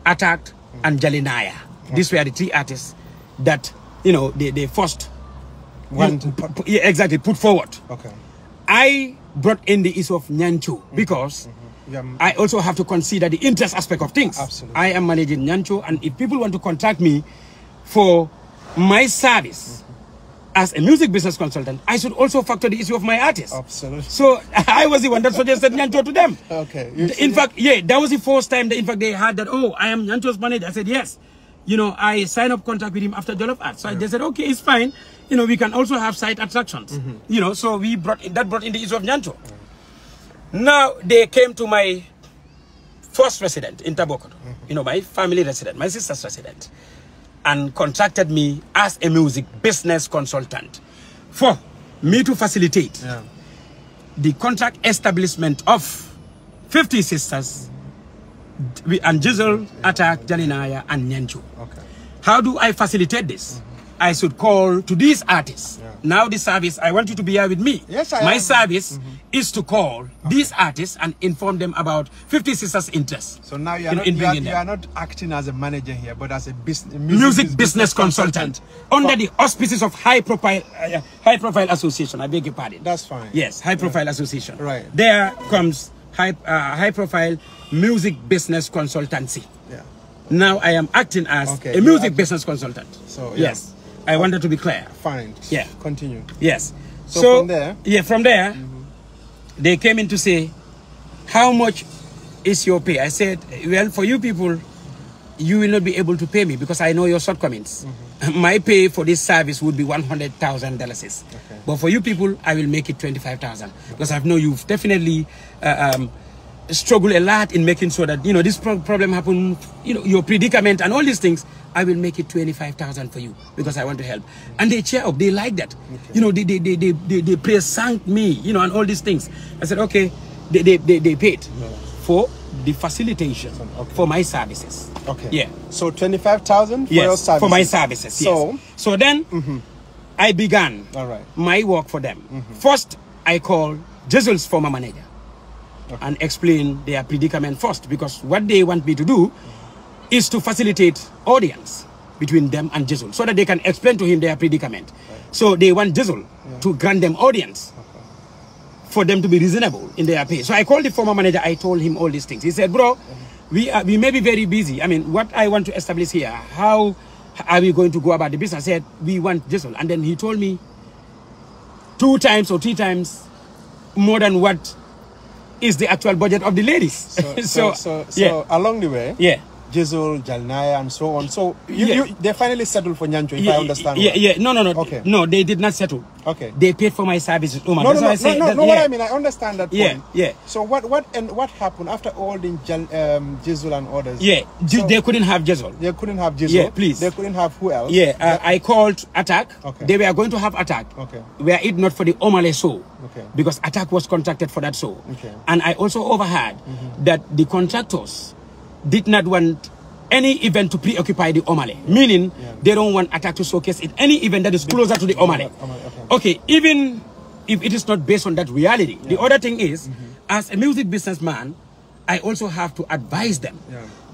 Speaker 2: Attack, and Jalinaya. These were the 3 artists that, you know, they first put forward. I brought in the issue of Nyancho because I also have to consider the interest aspect of things. I am managing Nyancho, and if people want to contact me for my service as a music business consultant, I should also factor the issue of my artists. So I was the one that suggested Nyancho to them. In fact, that was the first time that, in fact, they had that, oh, I am Nyancho's manager. I said, yes. You know, I signed up contract with him after Jollof Art. So they said, okay, it's fine. You know, we can also have side attractions. You know, so we brought in the issue of Nyancho. Now they came to my first resident in Tabokoro, you know, my family resident, my sister's resident, and contracted me as a music business consultant for me to facilitate the contract establishment of 50 sisters and Jizzle, Attack, Jalinaya, and Nyancho. How do I facilitate this? I should call to these artists. Now the service, I want you to be here with me. My service is to call these artists and inform them about 50 sisters' interests.
Speaker 1: So now you are not acting as a manager here, but as a
Speaker 2: music business consultant under the auspices of high profile association. I beg your pardon.
Speaker 1: That's fine.
Speaker 2: Yes, high profile association. There comes high profile music business consultancy. Now I am acting as a music business consultant. So yes, I wanted to be clear.
Speaker 1: Fine. Continue.
Speaker 2: Yes.
Speaker 1: So from there.
Speaker 2: From there, they came in to say, how much is your pay? I said, well, for you people, you will not be able to pay me because I know your shortcomings. My pay for this service would be $100,000. But for you people, I will make it $25,000 because I know you've definitely struggled a lot in making sure that, you know, this problem happened, you know, your predicament and all these things. I will make it $25,000 for you because I want to help. And they cheer up. They like that. You know, they praise me, you know, and all these things. I said, okay, they paid for the facilitation for my services.
Speaker 1: So $25,000 for your services.
Speaker 2: For my services. So then I began my work for them. First, I called Jizzle's former manager and explain their predicament first, because what they want me to do is to facilitate audience. between them and Jizzle so that they can explain to him their predicament. So they want Jizzle to grant them audience for them to be reasonable in their pay. So I called the former manager. I told him all these things. He said, bro, we may be very busy. I mean, what I want to establish here, how are we going to go about the business? I said, we want Jizzle. And then he told me 2 times or 3 times more than what is the actual budget of the ladies.
Speaker 1: So along the way, Jizzle, Jalnaya, and so on. So they finally settled for Nyancho, if I understand.
Speaker 2: No.
Speaker 1: Okay.
Speaker 2: No, they did not settle.
Speaker 1: Okay.
Speaker 2: They paid for my services.
Speaker 1: No, what I mean, I understand that point.
Speaker 2: Yeah.
Speaker 1: So what happened after all the Jizzle and others?
Speaker 2: So they couldn't have Jizzle.
Speaker 1: They couldn't have Jizzle.
Speaker 2: Yeah, please.
Speaker 1: They couldn't have who else?
Speaker 2: I called Attack.
Speaker 1: Okay.
Speaker 2: They were going to have Attack.
Speaker 1: Okay.
Speaker 2: Were it not for the Omale show.
Speaker 1: Okay.
Speaker 2: Because Attack was contracted for that show.
Speaker 1: Okay.
Speaker 2: And I also overheard that the contractors did not want any event to preoccupy the Omale, meaning they don't want Attack to showcase in any event that is closer to the Omale. Okay, even if it is not based on that reality. The other thing is, as a music businessman, I also have to advise them.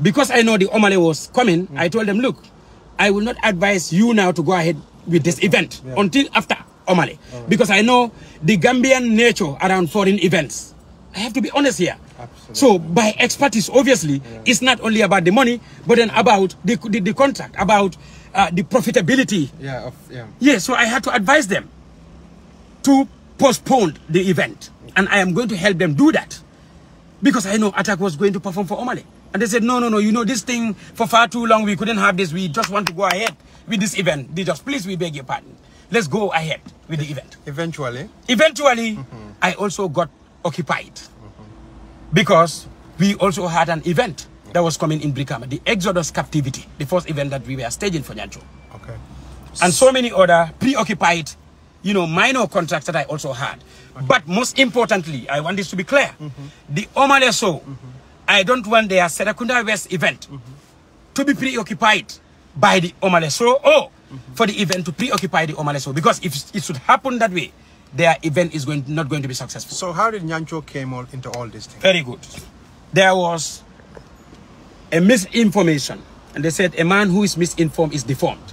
Speaker 2: Because I know the Omale was coming, I told them, look, I will not advise you now to go ahead with this event until after Omale. Because I know the Gambian nature around foreign events. I have to be honest here. Absolutely. So by expertise, obviously, it's not only about the money, but then about the contract, about the profitability. So I had to advise them to postpone the event. And I am going to help them do that. Because I know Attack was going to perform for Omale. And they said, no, you know, this thing for far too long, we couldn't have this. We just want to go ahead with this event. They just, please, we beg your pardon. Let's go ahead with the event. Eventually, I also got occupied. Because we also had an event that was coming in Brikama, the Exodus Captivity, the first event that we were staging for Nyancho. Okay. And so many other preoccupied, you know, minor contracts that I also had. But most importantly, I want this to be clear. The Omale show, I don't want their Serakunda West event to be preoccupied by the Omale show or for the event to preoccupy the Omale show. Because if it should happen that way, their event is not going to be successful.
Speaker 1: So how did Nyancho came into all this thing?
Speaker 2: Very good. There was a misinformation. And they said a man who is misinformed is deformed.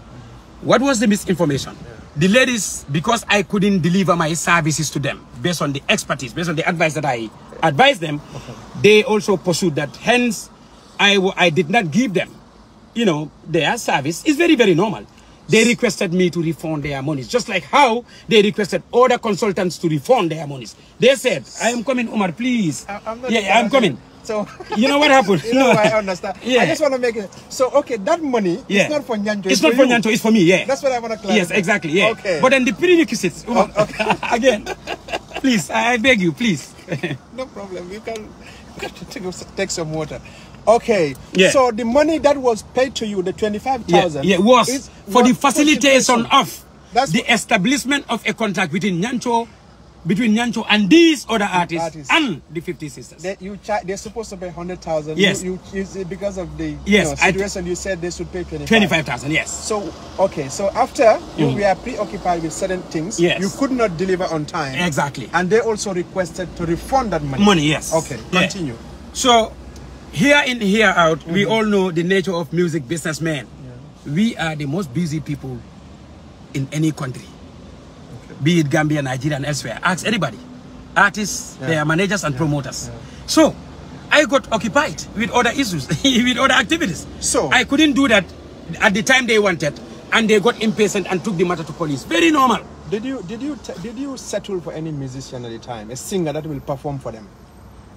Speaker 2: What was the misinformation? The ladies, because I couldn't deliver my services to them based on the expertise, based on the advice that I advised them, they also pursued that. Hence, I did not give them, you know, their service. It's very, very normal. They requested me to refund their monies, just like how they requested other consultants to refund their monies. They said, I am coming, Umar, please. I'm coming. So, you know what happened?
Speaker 1: I understand. I just want to make it. So, okay, that money is not for Nyancho.
Speaker 2: It's not for Nyancho, it's for me,
Speaker 1: That's what I want to clarify.
Speaker 2: Yes, exactly, Okay. But then the prerequisites, Umar, again, please, I beg you, please.
Speaker 1: No problem. You can take some water. Okay, so the money that was paid to you, the 25,000,
Speaker 2: was for the facilitation of the establishment of a contract between Nyancho and these other artists and the 50 sisters.
Speaker 1: They're supposed to pay 100,000.
Speaker 2: Yes.
Speaker 1: Because of the situation, you said they should pay
Speaker 2: 25,000. Yes.
Speaker 1: So okay, so after you were preoccupied with certain things, you could not deliver on time.
Speaker 2: Exactly.
Speaker 1: And they also requested to refund that money.
Speaker 2: Yes.
Speaker 1: Okay, continue.
Speaker 2: So here in, here out, we all know the nature of music businessmen. We are the most busy people in any country. Be it Gambia, Nigeria, and elsewhere. Ask anybody. Artists, their managers and promoters. So, I got occupied with other issues, with other activities. So, I couldn't do that at the time they wanted, and they got impatient and took the matter to police. Very normal.
Speaker 1: Did you settle for any musician at the time, a singer that will perform for them?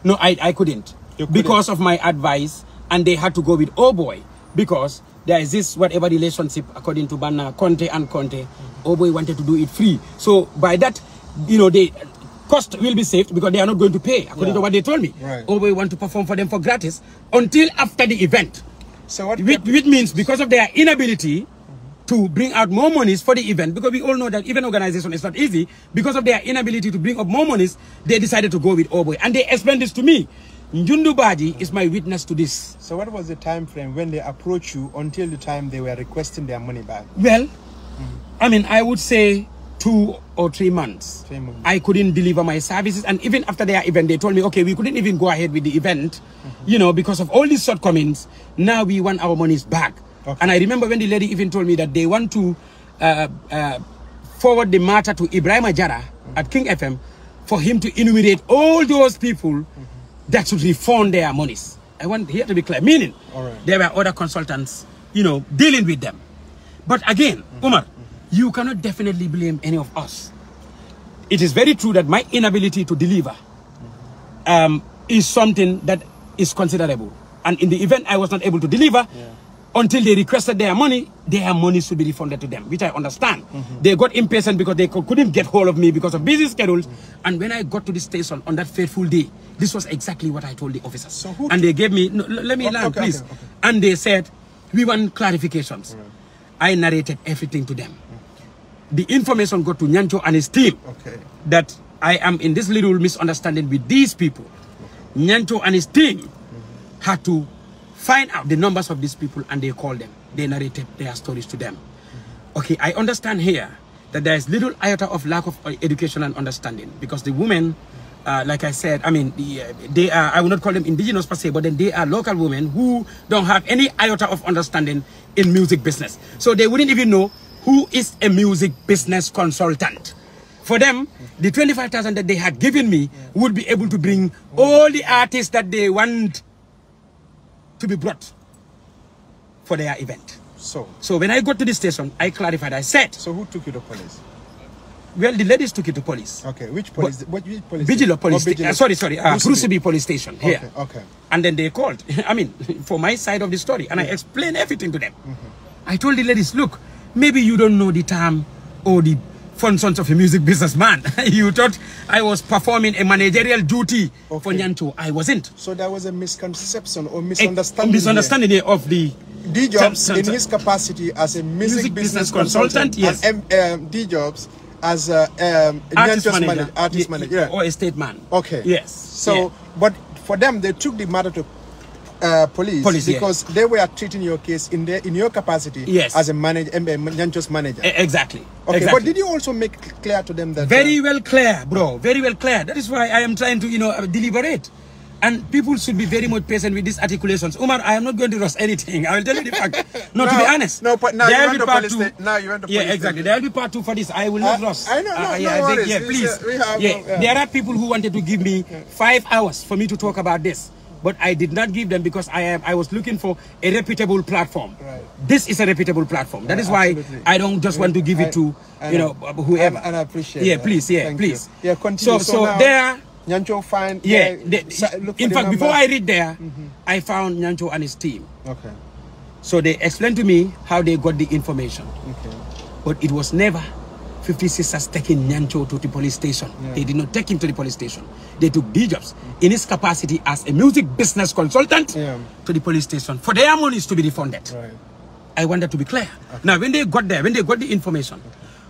Speaker 2: No, I couldn't. Because of my advice, and they had to go with Oh Boy, because there is this whatever relationship according to Banna, Conte and Conte. Oh Boy wanted to do it free. So by that, you know, the cost will be saved because they are not going to pay, according to what they told me. Oh Boy want to perform for them for gratis until after the event. So which means because of their inability to bring out more monies for the event, because we all know that event organization is not easy, because of their inability to bring up more monies, they decided to go with Oh Boy. And they explained this to me. Njundu Baji is my witness to this.
Speaker 1: So what was the time frame when they approached you until the time they were requesting their money back?
Speaker 2: Well, I mean, I would say 2 or 3 months. I couldn't deliver my services, and even after their event, they told me, okay, we couldn't even go ahead with the event, you know, because of all these shortcomings. Now we want our monies back.
Speaker 1: Okay.
Speaker 2: And I remember when the lady even told me that they want to forward the matter to Ibrahim Ajara at King FM for him to enumerate all those people that should refund their monies. I want here to be clear, meaning there were other consultants, you know, dealing with them. But again, Umar, you cannot definitely blame any of us. It is very true that my inability to deliver is something that is considerable. And in the event I was not able to deliver, until they requested their money should be refunded to them, which I understand. They got impatient because they couldn't get hold of me because of busy schedules. And when I got to the station on that fateful day, this was exactly what I told the officers. So and they gave me, no, let me land, please. Okay. And they said, we want clarifications. I narrated everything to them. The information got to Nyancho and his team that I am in this little misunderstanding with these people. Nyancho and his team had to find out the numbers of these people and they called them. They narrated their stories to them. Okay, I understand here that there is little iota of lack of education and understanding because the women, like I said, I mean, they are, I will not call them indigenous per se, but then they are local women who don't have any iota of understanding in music business. So they wouldn't even know who is a music business consultant. For them, the 25,000 that they had given me would be able to bring all the artists that they want to be brought for their event. So when I got to the station, I clarified, I said...
Speaker 1: So who took you to police?
Speaker 2: Well, the ladies took it to police.
Speaker 1: Okay, which police? Which police?
Speaker 2: Vigila police station. Sorry, Bruceby police station here.
Speaker 1: Okay.
Speaker 2: And then they called, I mean, for my side of the story, and I explained everything to them. I told the ladies, look, maybe you don't know the term or the functions of a music businessman. You thought I was performing a managerial duty for Nyancho. I wasn't.
Speaker 1: So there was a misconception or misunderstanding.
Speaker 2: Misunderstanding of the
Speaker 1: D-Jobs in his capacity as a music business consultant,
Speaker 2: yes.
Speaker 1: And D-Jobs as a artist manager,
Speaker 2: or estate man.
Speaker 1: Okay.
Speaker 2: Yes.
Speaker 1: So, but for them, they took the matter to police because they were treating your case in your capacity as a manager, Nyancho's manager.
Speaker 2: Exactly.
Speaker 1: Okay.
Speaker 2: Exactly.
Speaker 1: But did you also make clear to them that
Speaker 2: very well clear, bro? Very well clear. That is why I am trying to, you know, deliberate. And people should be very much patient with these articulations. Umar, I am not going to rush anything. I will tell you the fact. No, to be honest.
Speaker 1: No, but now you went to police station. Now you went to police
Speaker 2: station. Exactly. There will be part 2 for this. I will not rush.
Speaker 1: I know. No worries.
Speaker 2: Please. There are people who wanted to give me 5 hours for me to talk about this. But I did not give them because I was looking for a reputable platform. Right. This is a reputable platform. That is why I don't just want to give it to, you know, whoever.
Speaker 1: And I appreciate that.
Speaker 2: Please.
Speaker 1: Please. Yeah, continue.
Speaker 2: So there...
Speaker 1: Nyancho find...
Speaker 2: in fact, before I read there, I found Nyancho and his team.
Speaker 1: Okay.
Speaker 2: So they explained to me how they got the information.
Speaker 1: Okay.
Speaker 2: But it was never 50 sisters taking Nyancho to the police station. They did not take him to the police station. They took D-Jobs in his capacity as a music business consultant to the police station for their monies to be refunded.
Speaker 1: Right.
Speaker 2: I want that to be clear. Now, when they got there, when they got the information,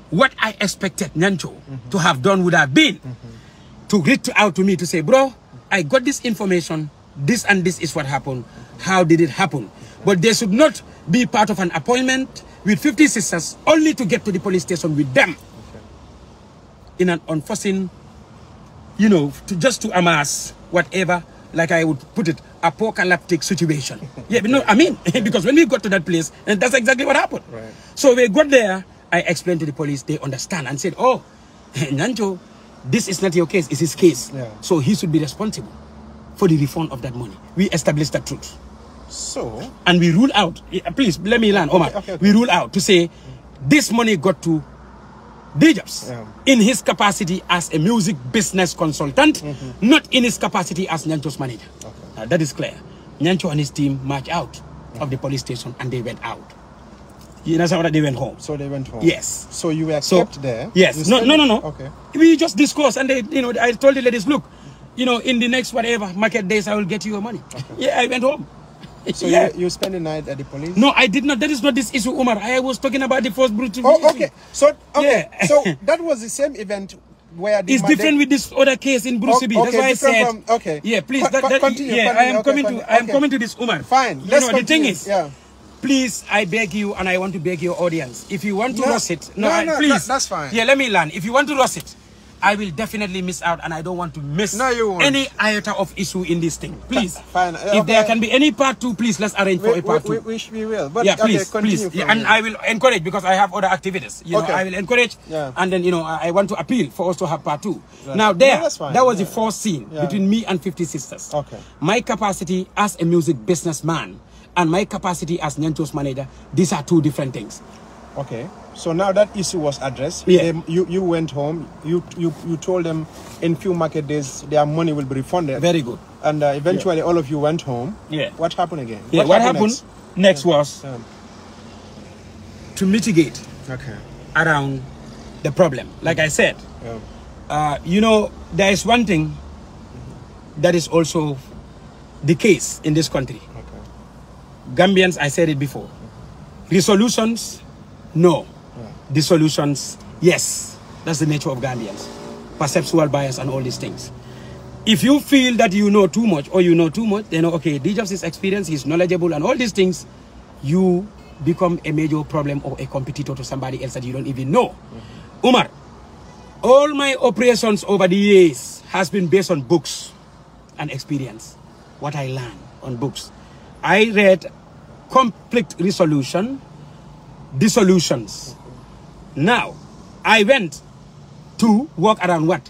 Speaker 2: what I expected Nyancho to have done would have been to reach out to me to say, bro, I got this information, this and this is what happened. How did it happen? But they should not be part of an appointment with 50 sisters only to get to the police station with them in an unforeseen, you know, just to amass whatever, like I would put it, apocalyptic situation. But no, I mean, because when we got to that place, and that's exactly what happened.
Speaker 1: Right.
Speaker 2: So we got there, I explained to the police, they understand and said, oh, Nyancho, this is not your case, it's his case. So he should be responsible for the refund of that money. We established that truth.
Speaker 1: So?
Speaker 2: And we rule out, please, let me land, Omar.
Speaker 1: Okay.
Speaker 2: We rule out to say, this money got to D-Jobs in his capacity as a music business consultant, not in his capacity as Nyancho's manager. That is clear. Nyancho and his team marched out of the police station and they went out. You know what? They went home.
Speaker 1: So they went home.
Speaker 2: Yes.
Speaker 1: So you were kept there.
Speaker 2: Yes. No.
Speaker 1: Okay.
Speaker 2: We just discussed, and they, you know, I told the ladies, look, you know, in the next whatever market days, I will get you your money. Okay. I went home.
Speaker 1: So you spent the night at the police?
Speaker 2: No, I did not. That is not this issue, Umar. I was talking about the first brutal.
Speaker 1: Oh, okay. So so that was the same event where the
Speaker 2: it's different with this other case in Bruceby.
Speaker 1: Okay,
Speaker 2: that's why I said.
Speaker 1: Okay.
Speaker 2: Yeah, please.
Speaker 1: Continue.
Speaker 2: I am coming to this, Umar.
Speaker 1: Fine.
Speaker 2: Let's continue. The thing is, please, I beg you, and I want to beg your audience, if you want to rush it,
Speaker 1: please. That's fine.
Speaker 2: Yeah, let me learn. If you want to rush it, I will definitely miss out, and I don't want to miss
Speaker 1: you won't.
Speaker 2: any iota of issue in this thing. Please,
Speaker 1: fine.
Speaker 2: If there can be any part 2, please let's arrange for a part 2.
Speaker 1: We will. But
Speaker 2: yeah,
Speaker 1: okay,
Speaker 2: please. Yeah, and I will encourage, because I have other activities. You know, I will encourage, and then I want to appeal for us to have part 2. Right. Now that was the first scene between me and 50 Sisters. Okay. My capacity as a music businessman and my capacity as Nyencho's manager, these are 2 different things.
Speaker 1: Okay. So now that issue was addressed, you went home, you told them in few market days their money will be refunded.
Speaker 2: Very good.
Speaker 1: And eventually all of you went home.
Speaker 2: Yeah.
Speaker 1: What happened again?
Speaker 2: Yeah, what happened next was to mitigate around the problem. Like I said, you know, there is one thing that is also the case in this country. Gambians, I said it before. Resolutions, no. Dissolutions, yes. That's the nature of Gambians. Perceptual bias and all these things. If you feel that you know too much or you know too much, then okay, D-Jobs is experienced, he's knowledgeable and all these things, you become a major problem or a competitor to somebody else that you don't even know. Umar, all my operations over the years has been based on books and experience. What I learned on books. I read conflict resolution, dissolutions. Now, I went to work around what?